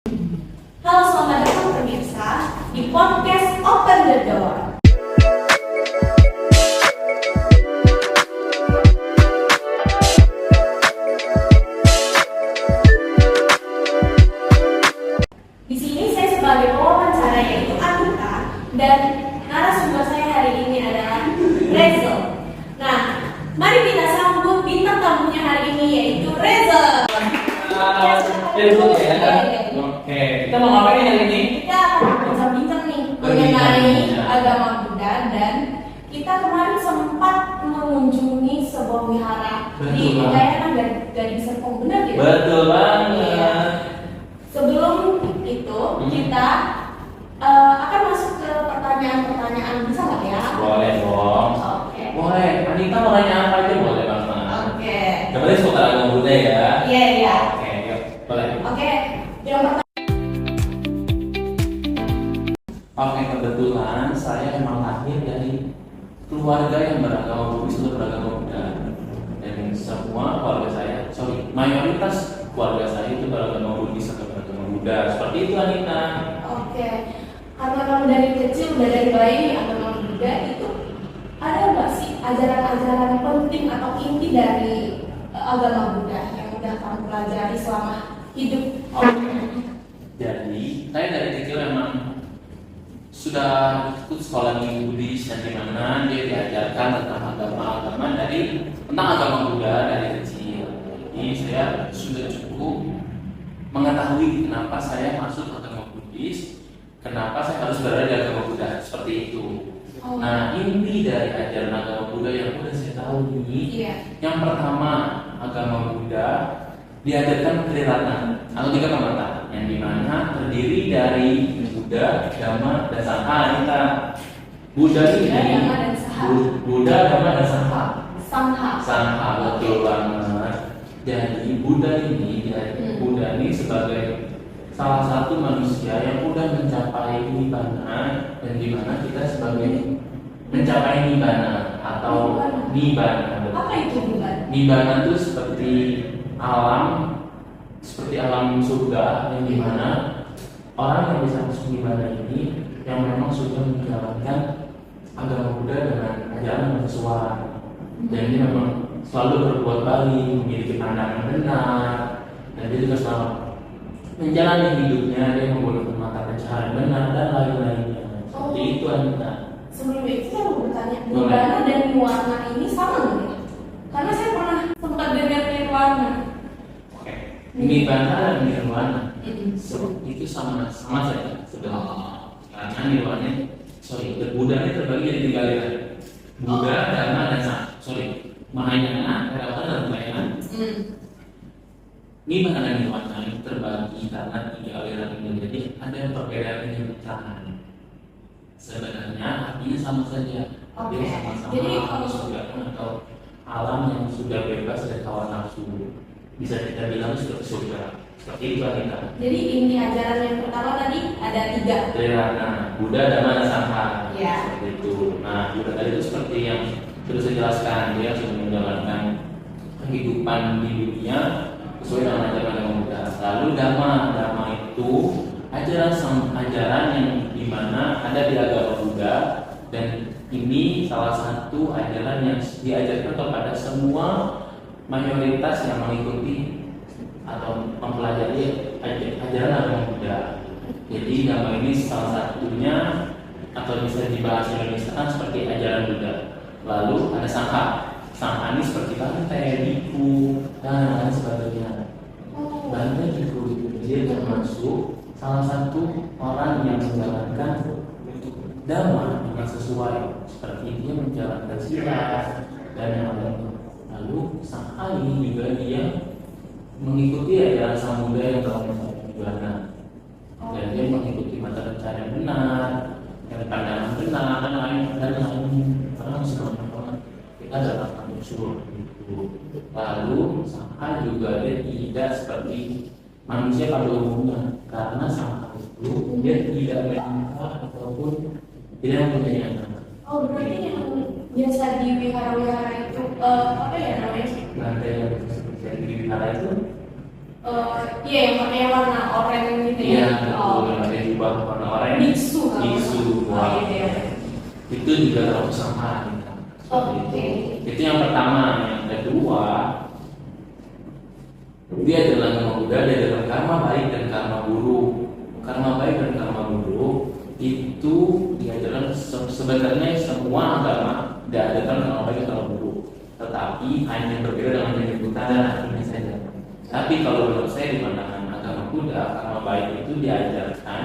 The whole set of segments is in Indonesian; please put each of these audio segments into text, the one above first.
Halo, selamat datang pemirsa di podcast Open the Door. Di sini saya sebagai pewawancara yaitu Anita dan narasumber saya hari ini adalah Rezel. Nah, mari kita sambut bintang tamunya hari ini yaitu Rezel. Oke, kita mau ngapain hari ini? Kita akan bincang-bincang nih mengenai agama Buddha dan kita kemarin sempat mengunjungi sebuah wihara di daerah Gading Serpong, benar ya? Betul banget. Iya. Sebelum itu kita akan masuk ke pertanyaan-pertanyaan, bisa nggak ya? Boleh dong. Oke. Boleh. Anita mau nanya apa aja boleh banget. Oke. Coba deh seputar agama Buddha ya. Iya, iya. Oke, yuk. Boleh. Oke. Yang pertama. Oke, kebetulan saya emang lahir dari keluarga yang beragama Buddhis atau beragama Buddha. Dan semua keluarga saya, mayoritas keluarga saya itu beragama Buddhis atau beragama Buddha. Seperti itu Anita. Oke, karena kamu dari kecil udah dari bayi agama Buddha itu ada nggak sih ajaran-ajaran penting atau inti dari agama Buddha yang udah kamu pelajari selama hidup? Jadi, saya dari kecil memang sudah ikut sekolah minggu Buddhis yang dimana dia diajarkan tentang agama-agama tentang agama Buddha dari kecil. Jadi saya sudah cukup mengetahui kenapa saya masuk agama Buddhis, kenapa saya harus berada di agama Buddha seperti itu. Nah, inti dari ajaran agama Buddha yang udah saya tahu ini, yang pertama agama Buddha diajarkan Triratna atau tiga permata yang dimana terdiri dari Buddha, Dhamma, dan Sangha. Anita, Buddha ini Buddha, Dhamma, dan Sangha, betul banget. Jadi Buddha ini sebagai salah satu manusia yang udah mencapai nibbana, dan dimana kita sebagai mencapai nibbana atau nibbana. Apa itu nibbana? Nibbana itu seperti alam surga yang dimana orang yang bisa masuk nibbana ini yang memang sudah menjalankan agama Buddha dengan ajaran yang sesuai. Dan dia memang selalu berbuat baik, memiliki pandangan benar, dan dia juga selalu menjalani hidupnya, dia menggunakan mata pencaharian benar dan lain-lainnya. Seperti itu Anita. Sebelum itu saya mau bertanya, nibbana dan nirwana ini sama nggak? Karena saya pernah sempat dengar nirwana. Oke, nibbana dan nirwana itu sama saja sebenarnya. Karena nirwana, Buddha ini terbagi jadi tiga aliran. Buddha, Dhamma, dan Sangha. Mahayana, Theravada, dan Mahayana. Nibbana dan nirwana itu terbagi karena tiga aliran ini. Jadi ada perbedaan yang pecahan. Sebenarnya artinya sama saja. Dia sama-sama surga atau alam yang sudah bebas dari hawa nafsu. Bisa kita bilang seperti surga. Seperti itu Anita. Jadi ini ajaran yang pertama tadi ada tiga. Triratna, Buddha, Dhamma, dan Sangha. Ya. Seperti itu. Nah, Buddha tadi itu seperti yang sudah saya jelaskan, dia sudah menjalankan kehidupan di dunia sesuai dengan ajaran agama Buddha. Lalu Dhamma itu ajaran yang dimana ada di agama Buddha, dan ini salah satu ajaran yang diajarkan kepada semua mayoritas yang mengikuti atau mempelajari ajaran agama Buddha. Jadi Dhamma ini salah satunya atau bisa dibahas Indonesia kan seperti ajaran Buddha. Lalu ada Sangha. Sangha ini seperti Bante, Biku, dan lain sebagainya. Bante, Biku itu dia termasuk salah satu orang yang menjalankan Dhamma dengan sesuai, seperti dia menjalankan sila dan yang lainnya. Lalu Sangha ini juga dia mengikuti ajaran Sang Buddha yang telah mencapai nibbana, dan dia mengikuti mata pencaharian benar, dan pandangan benar, dan lain-lain. Karena masih banyak banget kita dalam unsur itu. Lalu Sangha juga dia tidak seperti manusia pada umumnya, karena Sangha itu dia tidak menikah ataupun tidak mempunyai anak. Berarti yang biasa di wihara-wihara itu apa ya namanya? Bante yang seperti di wihara itu Iya, yang pakai warna oranye gitu Iya, ya. betul. Yang ada jubah warna oranye. Biksu kalau Biksu. nggak salah. Wah. Oh, iya, iya. Itu juga terlalu sama. Oke. Itu yang pertama. Yang kedua, dia adalah agama Buddha, dia adalah karma baik dan karma buruk. Karma baik dan karma buruk itu dia adalah sebenarnya semua agama diadakan karma baik dan karma buruk, tetapi hanya berbeda dengan penyebutan artinya saja. Tapi kalau menurut saya di pandangan agama Buddha, karma baik itu diajarkan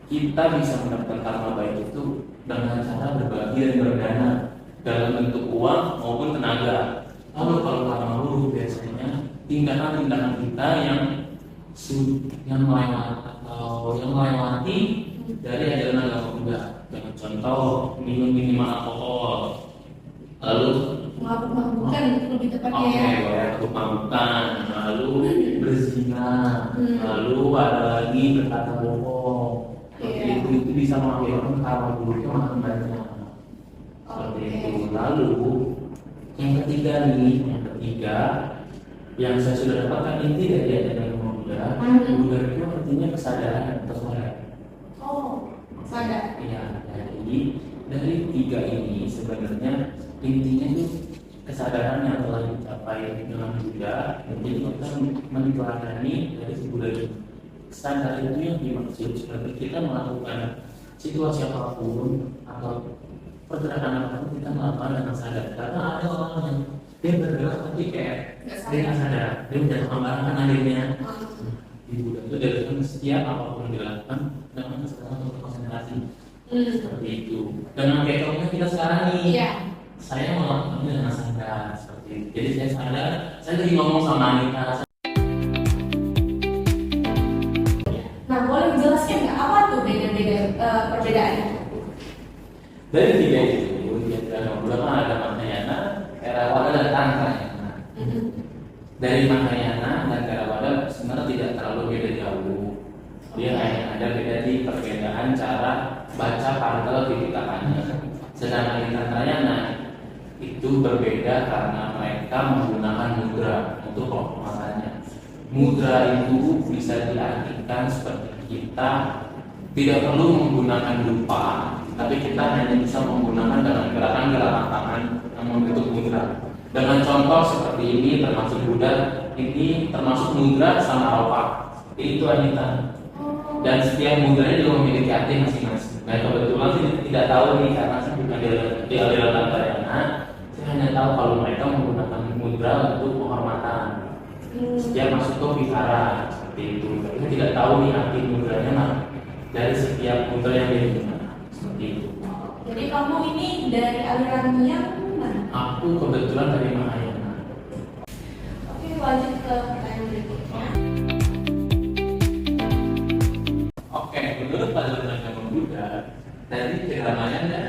kita bisa mendapatkan karma baik itu dengan cara berbagi dan berdana dalam bentuk uang maupun tenaga. Lalu kalau karma buruk biasanya tindakan-tindakan kita yang melewati dari ajaran agama Buddha. Dengan contoh minum minuman alkohol, lalu Mabuk-mabukan lebih tepatnya oke, ya. mabuk-mabukan, lalu berzina, lalu ada lagi berkata bohong. Iya. Itu bisa mengakibatkan karma buruknya makin banyak. Seperti Oke. itu. Lalu yang ketiga nih, yang saya sudah dapatkan inti dari ajaran Buddha. Buddha itu artinya kesadaran atau sadar. Oh, sadar. Iya, jadi dari tiga ini sebenarnya intinya itu kesadaran yang telah dicapai dengan Buddha. Jadi kita meneladani dari si Buddha itu. Sadar itu yang dimaksud seperti kita melakukan situasi apapun atau pergerakan apapun kita melakukan dengan sadar. Karena ada orang yang dia bergerak tapi kayak dia nggak sadar, dia menjadi sembarangan akhirnya. Di Buddha itu dari setiap apapun yang dilakukan dengan kesadaran untuk konsentrasi. Seperti itu. Dengan kayak contohnya kita sekarang nih, Iya. saya melakukannya dengan sadar seperti itu. Jadi saya sadar, saya lagi ngomong sama Anita. Nah, boleh dijelaskan nggak apa tuh beda-beda perbedaannya? Dari tiga itu, di ajaran Buddha kan ada Mahayana, Theravada dan Tantra. Dari Mahayana dan Theravada sebenarnya tidak terlalu beda jauh. Dia hanya ada beda di perbedaan cara baca partikel tipikakannya. Sedangkan di Tantrayana itu berbeda karena mereka menggunakan mudra untuk penguatannya. Mudra itu bisa diartikan seperti kita tidak perlu menggunakan lupa, tapi kita hanya bisa menggunakan dengan gerakan-gerakan tangan yang membentuk mudra. Dengan contoh seperti ini termasuk Buddha, ini termasuk mudra sama ropa. Itu Anita. Dan setiap mudranya juga memiliki arti masing-masing. Nah kebetulan sih tidak tahu nih karena saya bukan di aliran Tantrayana. Saya hanya tahu kalau mereka menggunakan mudra untuk penghormatan. Setiap masuk ke vihara seperti itu. Saya tidak tahu nih arti mudranya nah, dari setiap mudra yang digunakan seperti itu. Jadi kamu ini dari aliran yang mana? Aku kebetulan dari Mahayana. Oke, lanjut ke pertanyaan berikutnya. Oke, menurut pelajaran agama Buddha dari kedamaian dan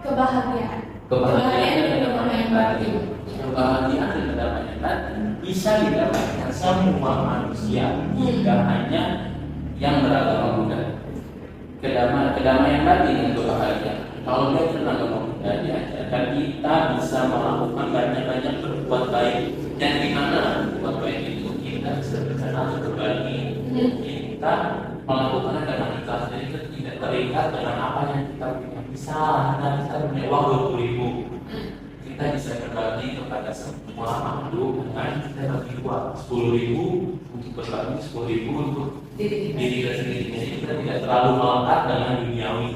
Kebahagiaan. kebahagiaan dan dan kedamaian batin. Kebahagiaan dan kedamaian batin bisa didapatkan semua manusia, tidak hanya yang beragama Buddha. Kedamaian batin dan kebahagiaan. Kalau dia beragama Buddha diajarkan kita bisa melakukan banyak-banyak berbuat baik. Dan di mana berbuat baik itu kita bisa bersama berbagi. Kita melakukan dengan ikhlas, jadi kita tidak terikat dengan apa yang kita punya. Kita punya uang 20.000, kita bisa berbagi kepada semua makhluk dengan kita bagi uang 10.000 untuk berbagi, 10.000 untuk diri kita sendiri. Jadi kita tidak terlalu melekat dengan duniawi.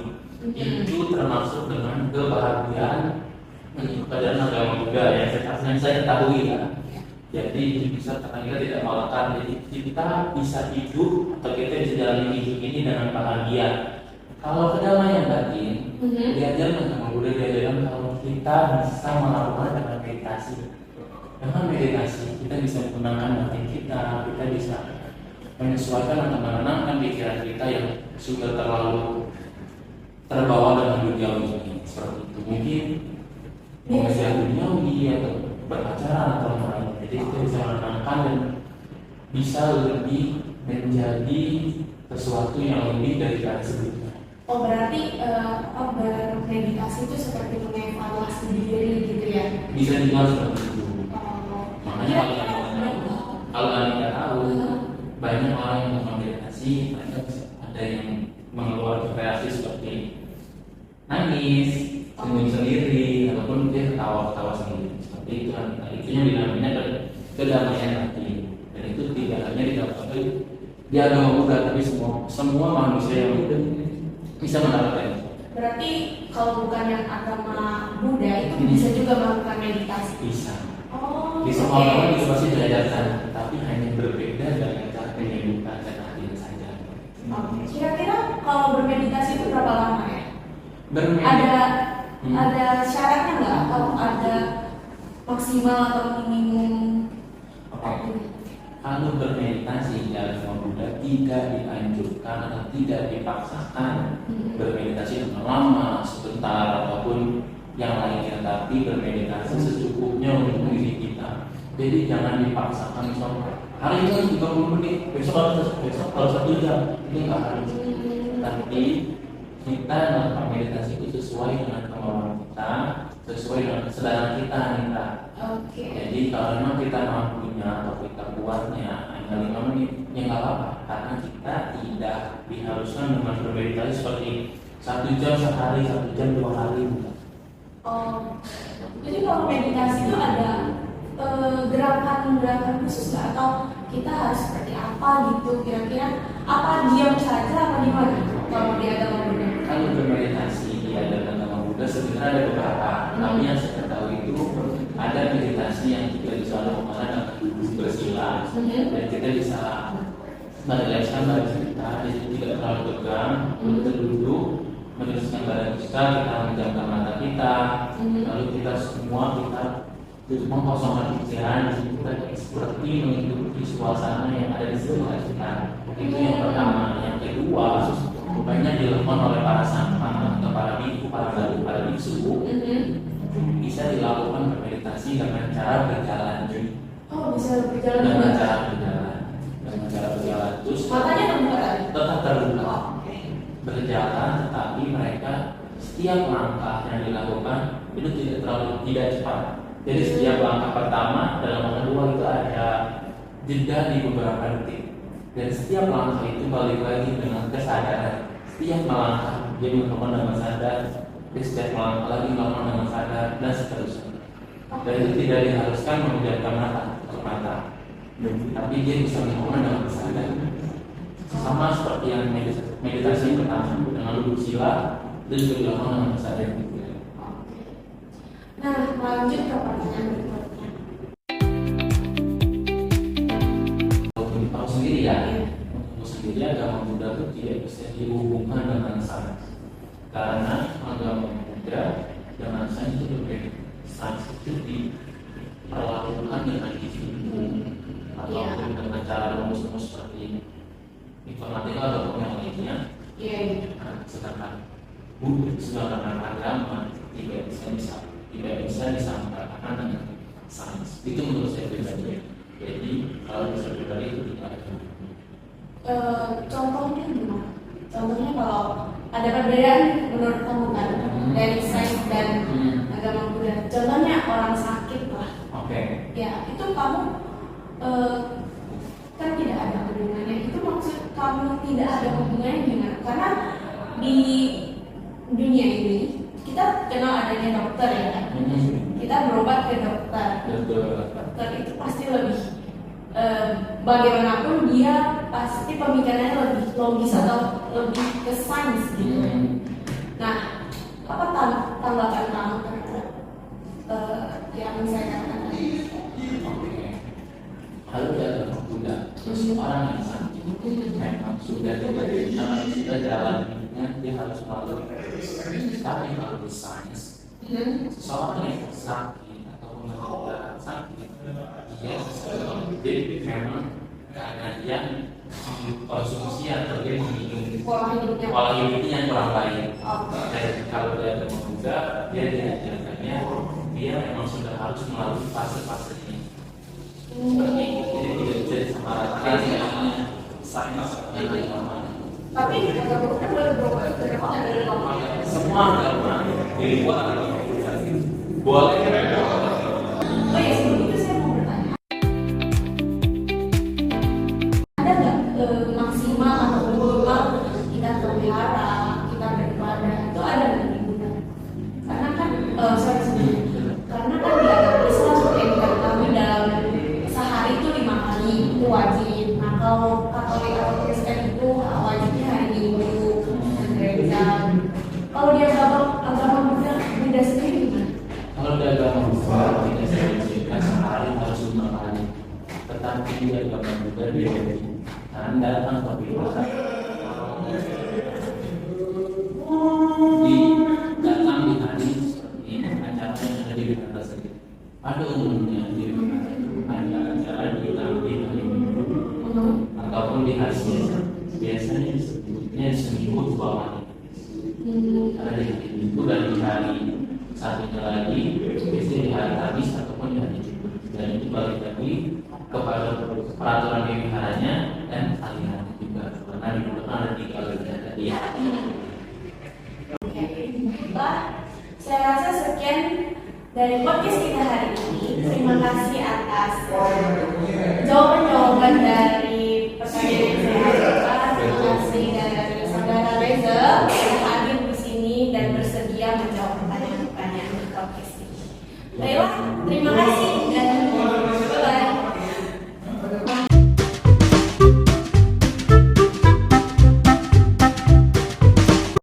Itu termasuk dengan kebahagiaan pada agama Buddha yang saya ketahui ya. Jadi bisa kita tidak melekat, jadi kita bisa hidup atau kita bisa jalani hidup ini dengan bahagia. Kalau kedamaian batin, diajarkan sama Buddha diajarkan kalau kita bisa melakukan dengan meditasi. Dengan meditasi kita bisa menenangkan hati kita bisa menyesuaikan atau menenangkan pikiran kita yang sudah terlalu terbawa dengan dunia ini. Seperti itu mungkin mengejar duniawi atau berpacaran atau lain. Jadi kita bisa menenangkan dan bisa lebih menjadi sesuatu yang lebih dari sebelumnya. Oh berarti bermeditasi itu seperti mengevaluasi diri gitu ya? Bisa dibilang seperti itu. Oh, Makanya kalau Kalau Anika tahu, banyak orang yang melakukan meditasi, ada yang mengeluarkan reaksi seperti nangis, senyum sendiri, ataupun dia ketawa-ketawa sendiri. Seperti itu, itu yang dinamanya kedamaian hati. Dan itu tidak hanya didapatkan di agama Buddha, tapi semua manusia yang bisa mendapatkan itu. Berarti kalau bukan yang agama Buddha itu bisa juga melakukan meditasi. Bisa. Oh. Di semua agama itu pasti diajarkan, tapi hanya berbeda dengan cara penyembuhan hati saja. Kira-kira kalau bermeditasi itu berapa lama ya? Bermeditasi. Ada syaratnya nggak atau ada maksimal atau minimum? Oke. Kalau bermeditasi di agama Buddha tidak dianjurkan atau tidak dipaksakan bermeditasi dengan lama, sebentar ataupun yang lainnya, tapi bermeditasi secukupnya untuk diri kita. Jadi jangan dipaksakan, misalnya hari ini 30 menit, besok harus 1 jam, ini nggak harus. Tapi kita melakukan meditasi itu sesuai dengan kemauan kita, sesuai dengan kesadaran kita. Oke. Jadi kalau memang kita mampunya atau kita kuatnya hanya 5 menit, ya nggak apa-apa, karena kita tidak diharuskan dengan bermeditasi seperti 1 jam sehari, 1 jam 2 hari. Oh, jadi kalau meditasi itu ada gerakan-gerakan khusus nggak, atau kita harus seperti apa gitu? Kira-kira apa diam saja apa gimana kalau di agama Buddha? Kalau bermeditasi di agama Buddha sebenarnya ada beberapa, tapi yang saya tahu itu ada meditasi yang kita bisa lakukan dengan bersila, dan kita bisa merilekskan badan kita, jadi tidak terlalu tegang, kita duduk, meneruskan badan kita menjamkan mata kita, lalu kita mengkosongkan pikiran, kita seperti mengikuti suasana yang ada di sekitar kita. Itu yang pertama. Yang kedua, banyak dilakukan oleh para sangha atau para biku, para biksu, bisa dilakukan bermeditasi dengan cara berjalan. Oh, bisa berjalan dengan juga. cara berjalan terus Matanya terbuka. tetap terbuka. Oh, Berjalan, tetapi mereka setiap langkah yang dilakukan itu tidak cepat. Jadi setiap langkah pertama dalam langkah kedua itu ada jeda di beberapa detik. Dan setiap langkah itu balik lagi dengan kesadaran. Setiap langkah dia melakukan dengan sadar, di setiap langkah lagi melakukan dengan sadar, dan seterusnya. Dan itu tidak diharuskan memejamkan mata, tapi dia bisa melakukan dengan sadar. Sama seperti yang meditasi yang pertama dengan duduk sila, dan juga dilakukan dengan sadar. nah, lanjut ke pertanyaan berikutnya. Untuk sendiri ya, untuk sendiri agama Buddha itu tidak bisa dihubungkan dengan sains, karena agama Buddha dengan sains itu berbeda. Sains itu diperlakukan dengan individu atau dengan cara rumus-rumus seperti informatika ataupun yang lainnya. Sedangkan Buddha, sedangkan agama tidak bisa disampaikan dengan sains. Itu menurut saya pribadi. Jadi kalau bisa pribadi itu tidak ada. Contohnya gimana? Contohnya kalau ada perbedaan menurut kamu kan dari sains dan agama Buddha. Contohnya orang sakit lah. Oke. Ya, itu kamu kan tidak ada hubungannya. Itu maksud kamu tidak ada hubungannya gimana? Karena di dunia ini kita kenal adanya dokter ya kan? Kita berobat ke dokter. Dokter itu pasti lebih bagaimanapun dia pasti pemikirannya lebih logis atau lebih ke sains gitu. Nah, apa tanggapan kamu terhadap yang saya katakan tadi? Kalau dia ada Buddha, orang yang sakit memang sudah jalan hidupnya, dia harus melalui. Tapi kalau di sains, seseorang yang sakit atau mengalami sakit, dia memang karena dia konsumsi atau dia minum pola hidupnya yang kurang baik. Dan kalau dia ada Buddha, dia diajarkannya dia memang sudah harus melalui fase-fase ini. Seperti itu, jadi tidak bisa disamaratakan dengan sains yang agama. Tapi agama Buddha boleh berobat ke dokter dari rumah. Semua agama di luar agama Buddha boleh. Oh ya, sebelum itu saya mau bertanya. Pada umumnya di Wihara itu ada acara di hari Minggu ataupun di hari Selasa. Biasanya disebutnya seminggu 2 kali. Ada di hari Minggu dan di hari satunya lagi biasanya di hari Kamis ataupun di hari Jumat. Dan itu balik lagi kepada peraturan di wiharanya dan alirannya juga karena digunakan ada 3 aliran tadi ya. Oke, saya rasa sekian dari podcast kita hari ini. Terima kasih atas jawaban-jawaban dari pertanyaan yang saya ajukan. Terima kasih dari saudara Reza yang hadir di sini dan bersedia menjawab pertanyaan-pertanyaan di podcast ini. Baiklah, terima kasih.